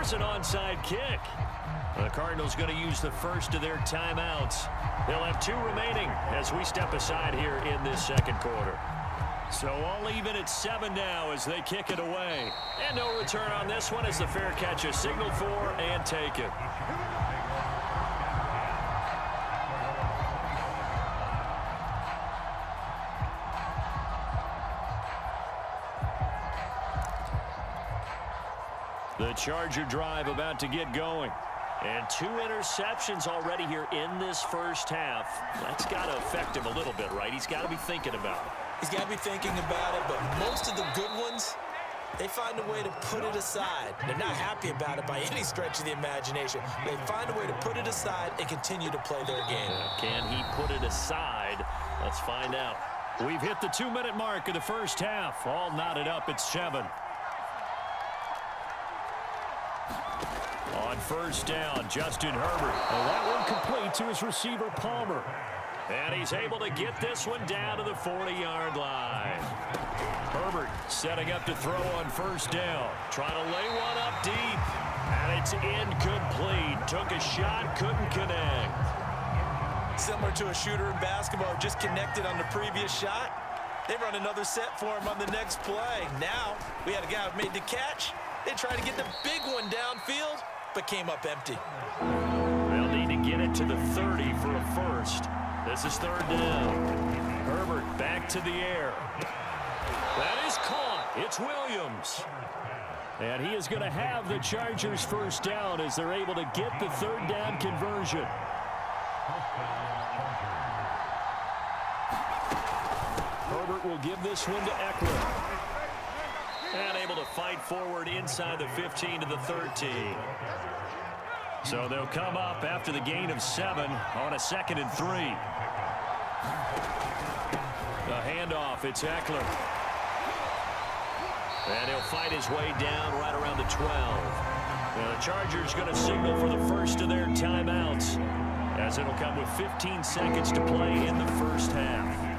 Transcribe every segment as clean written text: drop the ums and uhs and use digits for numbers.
Here's an onside kick. The Cardinals going to use the first of their timeouts. They'll have 2 remaining as we step aside here in this second quarter. So all even at 7 now as they kick it away. And no return on this one as the fair catch is signaled for and taken. The Charger drive about to get going. And 2 interceptions already here in this first half. That's got to affect him a little bit, right? He's got to be thinking about it. He's got to be thinking about it, but most of the good ones, they find a way to put it aside. They're not happy about it by any stretch of the imagination. They find a way to put it aside and continue to play their game. Can he put it aside? Let's find out. We've hit the 2-minute mark of the first half. All knotted up at 7. On first down, Justin Herbert. And that one complete to his receiver, Palmer. And he's able to get this one down to the 40-yard line. Herbert setting up to throw on first down. Trying to lay one up deep. And it's incomplete. Took a shot, couldn't connect. Similar to a shooter in basketball, just connected on the previous shot. They run another set for him on the next play. Now, we had a guy who made the catch. They tried to get the big one downfield, but came up empty. They'll need to get it to the 30 for a first. This is 3rd down. Herbert back to the air. That is caught. It's Williams. And he is going to have the Chargers first down as they're able to get the 3rd down conversion. Herbert will give this one to Eckler. And able to fight forward inside the 15 to the 13. So they'll come up after the gain of 7 on a 2nd and 3. The handoff, it's Eckler. And he'll fight his way down right around the 12. Now the Chargers going to signal for the first of their timeouts, as it'll come with 15 seconds to play in the first half.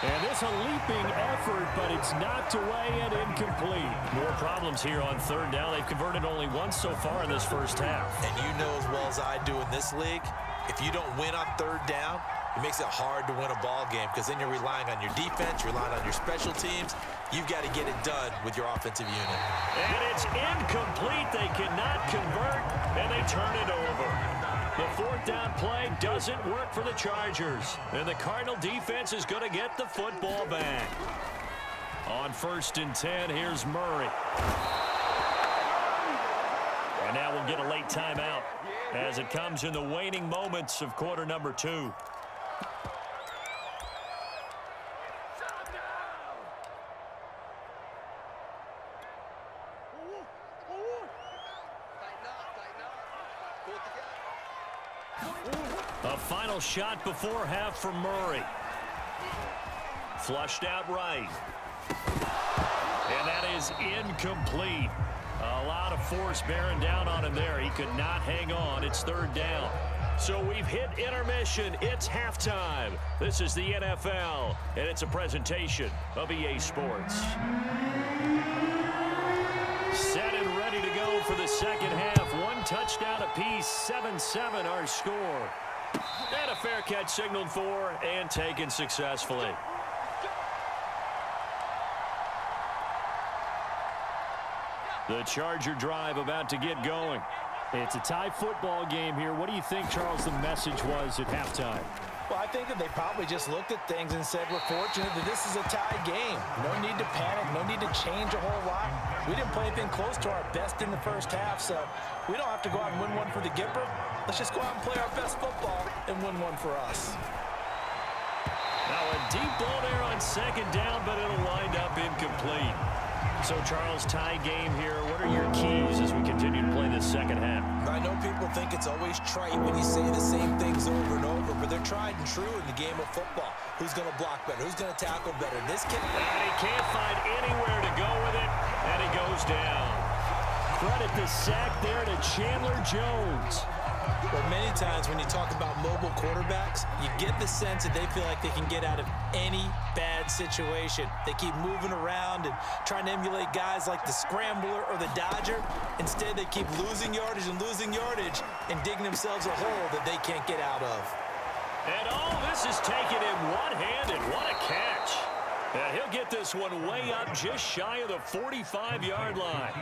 And it's a leaping effort, but it's knocked away and incomplete. More problems here on 3rd down. They've converted only once so far in this first half. And you know as well as I do in this league, if you don't win on 3rd down, it makes it hard to win a ball game because then you're relying on your defense, you're relying on your special teams. You've got to get it done with your offensive unit. And it's incomplete. They cannot convert, and they turn it over. The 4th down play doesn't work for the Chargers. And the Cardinal defense is going to get the football back. On 1st and 10, here's Murray. And now we'll get a late timeout as it comes in the waning moments of quarter number 2. A final shot before half from Murray. Flushed out right. And that is incomplete. A lot of force bearing down on him there. He could not hang on. It's 3rd down. So we've hit intermission. It's halftime. This is the NFL, and it's a presentation of EA Sports. Set and ready to go for the second half. 1 touchdown apiece, 7-7 our score. And a fair catch signaled for and taken successfully. The Charger drive about to get going. It's a tie football game here. What do you think, Charles, the message was at halftime? Well, I think that they probably just looked at things and said, we're fortunate that this is a tie game. No need to panic, no need to change a whole lot. We didn't play anything close to our best in the first half, so we don't have to go out and win one for the Gipper. Let's just go out and play our best football and win one for us. Now a deep ball there on 2nd down, but it'll wind up incomplete. So, Charles, tie game here. What are your keys as we continue to play this second half? I know people think it's always trite when you say the same things over and over, but they're tried and true in the game of football. Who's going to block better? Who's going to tackle better? This kid, and he can't find anywhere to go with it, and he goes down. Credit the sack there to Chandler Jones. Well, many times when you talk about mobile quarterbacks, you get the sense that they feel like they can get out of any bad situation. They keep moving around and trying to emulate guys like the scrambler or the dodger. Instead, they keep losing yardage and digging themselves a hole that they can't get out of. And all this is taken in one-handed. What a catch. And he'll get this one way up just shy of the 45-yard line.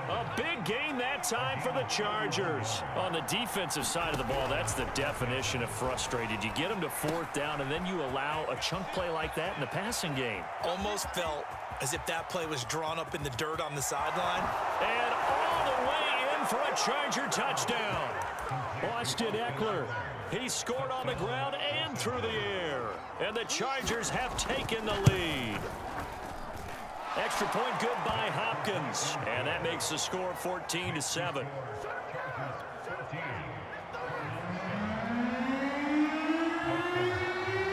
A big gain that time for the Chargers. On the defensive side of the ball, that's the definition of frustrated. You get them to fourth down, and then you allow a chunk play like that in the passing game. Almost felt as if that play was drawn up in the dirt on the sideline. And all the way in for a Charger touchdown. Austin Eckler. He scored on the ground and through the air. And the Chargers have taken the lead. Extra point good by Hopkins. And that makes the score 14-7.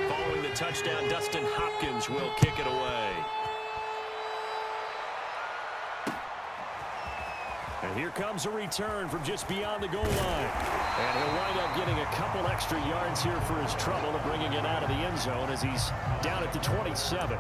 Following the touchdown, Dustin Hopkins will kick it away. And here comes a return from just beyond the goal line. And he'll wind up getting a couple extra yards here for his trouble of bringing it out of the end zone as he's down at the 27.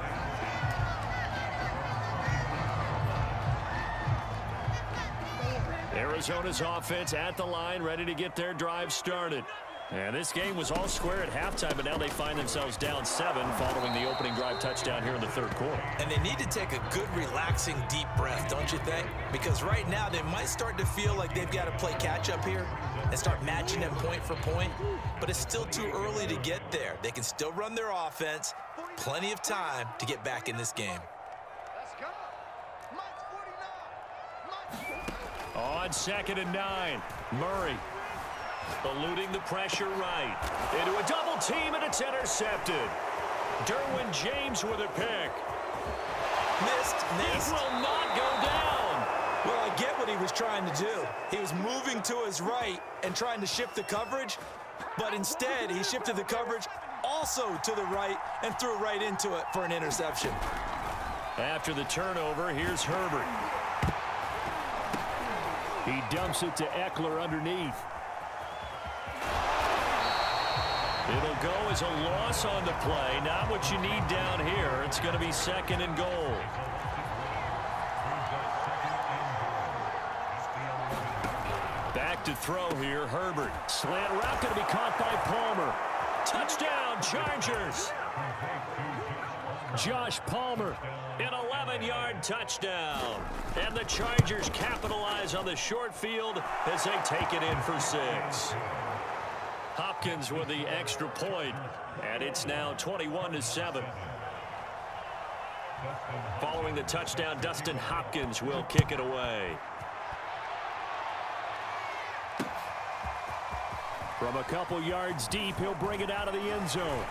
Arizona's offense at the line, ready to get their drive started. And this game was all square at halftime, but now they find themselves down 7 following the opening drive touchdown here in the third quarter. And they need to take a good, relaxing, deep breath, don't you think? Because right now they might start to feel like they've got to play catch-up here and start matching them point for point. But it's still too early to get there. They can still run their offense. Plenty of time to get back in this game. On 2nd and 9, Murray eluding the pressure right. Into a double team, and it's intercepted. Derwin James with a pick. Missed. It will not go down. Well, I get what he was trying to do. He was moving to his right and trying to shift the coverage, but instead he shifted the coverage also to the right and threw right into it for an interception. After the turnover, here's Herbert. He dumps it to Eckler underneath. It'll go as a loss on the play. Not what you need down here. It's going to be 2nd and goal. Back to throw here, Herbert. Slant route going to be caught by Palmer. Touchdown, Chargers. Josh Palmer, an 11-yard touchdown. And the Chargers capitalize on the short field as they take it in for 6. Hopkins with the extra point, and it's now 21-7. Following the touchdown, Dustin Hopkins will kick it away. From a couple yards deep, he'll bring it out of the end zone.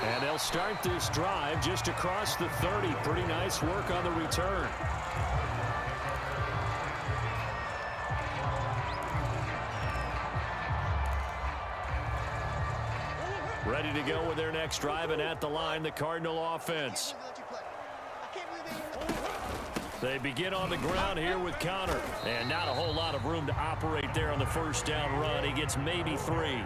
And they'll start this drive just across the 30. Pretty nice work on the return. Ready to go with their next drive, and at the line, the Cardinal offense. They begin on the ground here with Connor, and not a whole lot of room to operate there on the first down run. He gets maybe 3.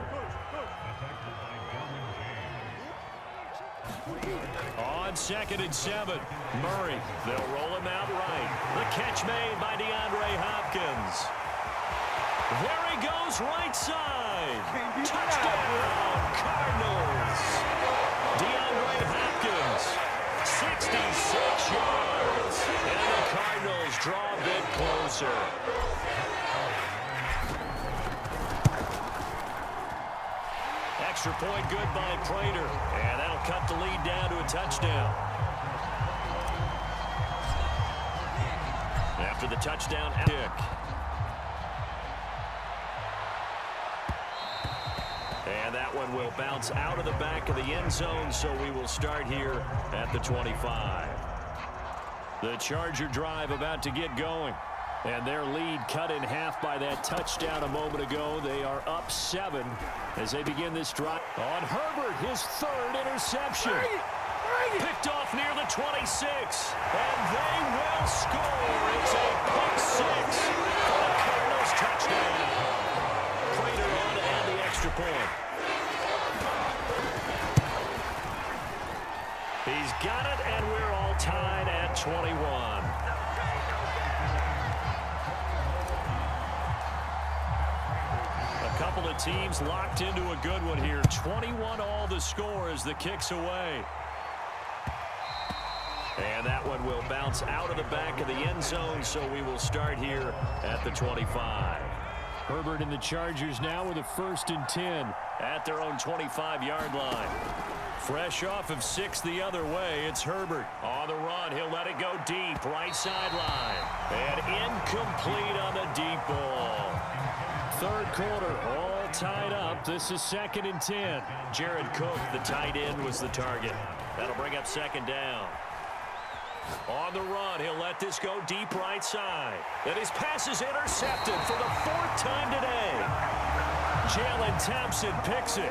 On 2nd and 7, Murray. They'll roll him out right. The catch made by DeAndre Hopkins. There he goes, right side. Touchdown, Cardinals. DeAndre Hopkins, 66 yards. And the Cardinals draw a bit closer. Extra point good by Prater. And that'll cut the lead down to a touchdown. After the touchdown, kick. And that one will bounce out of the back of the end zone, so we will start here at the 25. The Charger drive about to get going. And their lead cut in half by that touchdown a moment ago. They are up 7 as they begin this drive. On Herbert, his 3rd interception. Picked off near the 26. And they will score. It's a pick 6 for the Cardinals touchdown. Prater on to end the teams locked into a good one here. 21 all the score as the kick's away. And that one will bounce out of the back of the end zone, so we will start here at the 25. Herbert and the Chargers now with a 1st and 10 at their own 25-yard line. Fresh off of 6 the other way, it's Herbert. On the run, he'll let it go deep, right sideline. And incomplete on the deep ball. Third quarter, all tied up. This is 2nd and 10. Jared Cook, the tight end, was the target. That'll bring up 2nd down. On the run, he'll let this go deep right side. And his pass is intercepted for the 4th time today. Jalen Thompson picks it.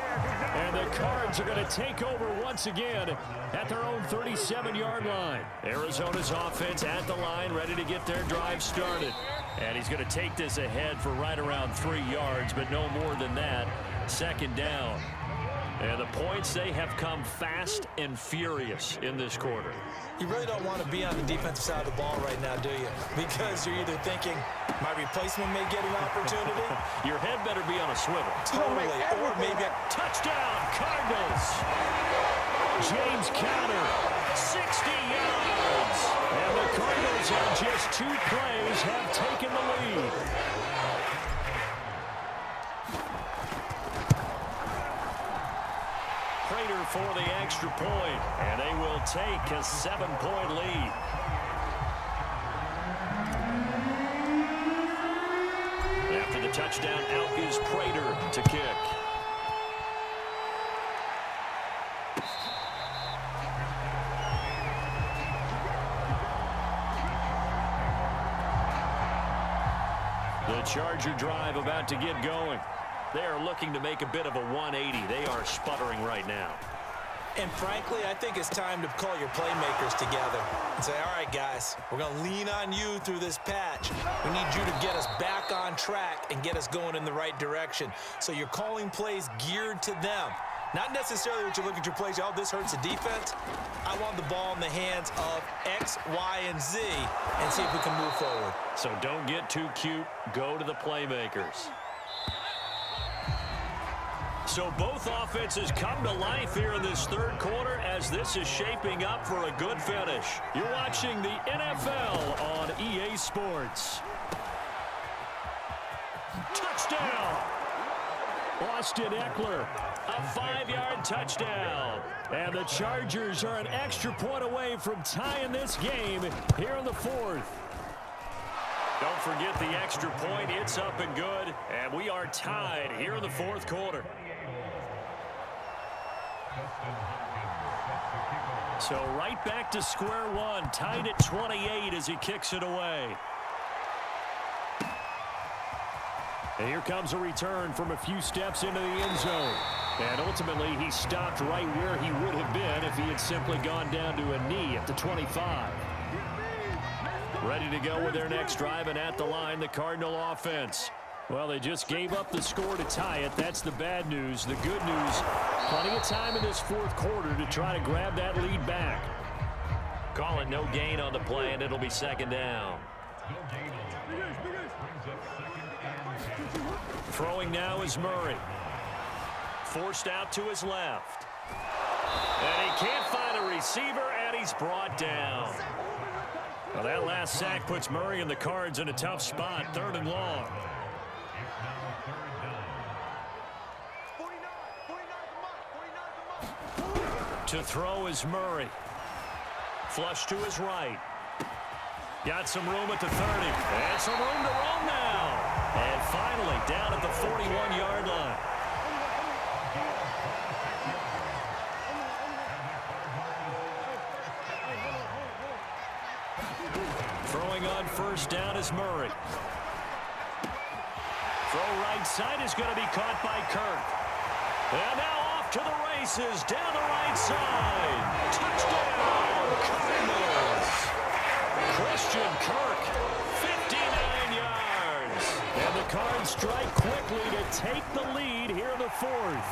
And the Cards are going to take over once again at their own 37-yard line. Arizona's offense at the line, ready to get their drive started. And he's going to take this ahead for right around 3 yards, but no more than that. 2nd down. And the points, they have come fast and furious in this quarter. You really don't want to be on the defensive side of the ball right now, do you? Because you're either thinking, my replacement may get an opportunity. Your head better be on a swivel. Totally. Or maybe a touchdown, Cardinals. James Conner, 60 yards. And the Cardinals on just 2 plays have taken the lead. Prater for the extra point, and they will take a 7-point lead. After the touchdown, out is Prater to kick. The Charger drive about to get going. They are looking to make a bit of a 180. They are sputtering right now. And frankly, I think it's time to call your playmakers together and say, all right, guys, we're going to lean on you through this patch. We need you to get us back on track and get us going in the right direction. So you're calling plays geared to them. Not necessarily what you look at your plays, oh, this hurts the defense. I want the ball in the hands of X, Y, and Z and see if we can move forward. So don't get too cute. Go to the playmakers. So both offenses come to life here in this third quarter as this is shaping up for a good finish. You're watching the NFL on EA Sports. Touchdown! Austin Eckler, a 5-yard touchdown. And the Chargers are an extra point away from tying this game here in the 4th. Don't forget the extra point. It's up and good. And we are tied here in the 4th quarter. So right back to square one, tied at 28 as he kicks it away. And here comes a return from a few steps into the end zone. And ultimately, he stopped right where he would have been if he had simply gone down to a knee at the 25. Ready to go with their next drive, and at the line, the Cardinal offense. Well, they just gave up the score to tie it. That's the bad news. The good news, plenty of time in this 4th quarter to try to grab that lead back. Call it no gain on the play, and it'll be 2nd down. Throwing now is Murray. Forced out to his left. And he can't find a receiver, and he's brought down. Well, that last sack puts Murray and the Cards in a tough spot, 3rd and long. To throw is Murray. Flush to his right. Got some room at the 30. And some room to roam now. And finally down at the 41-yard line. Throwing on 1st down is Murray. Throw right side is going to be caught by Kirk. And now off to the races down the right side. Touchdown, Cardinals. Christian Kirk, 59 yards. And the Cards strike quickly to take the lead here in the 4th.